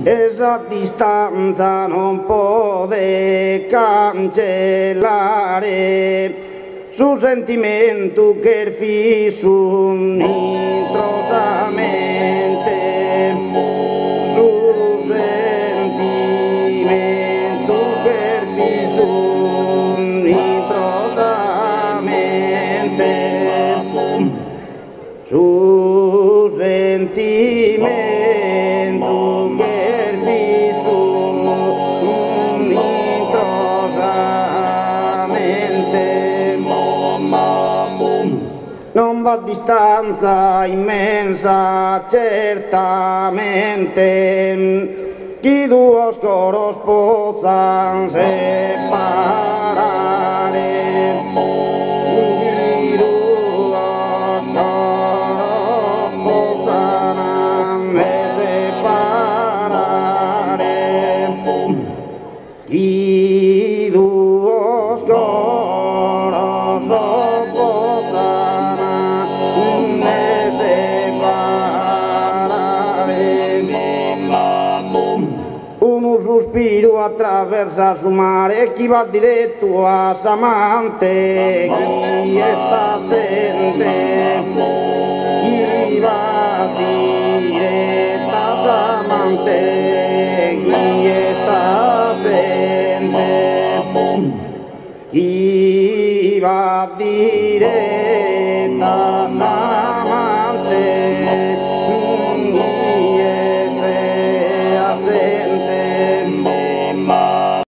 esa distanza non può cancellare su sentimento che fisso introsamente, su sentimento che fisso introsamente, su sentimento che fisso non va a distanza immensa certamente, chi due coros possano separare, chi due coros possano separare, chi due coros sospiro attraversa su mare, chi va diretto a Samante, chi sta sente, chi va diretto a Samante, chi sta sente, chi va diretto a Samante.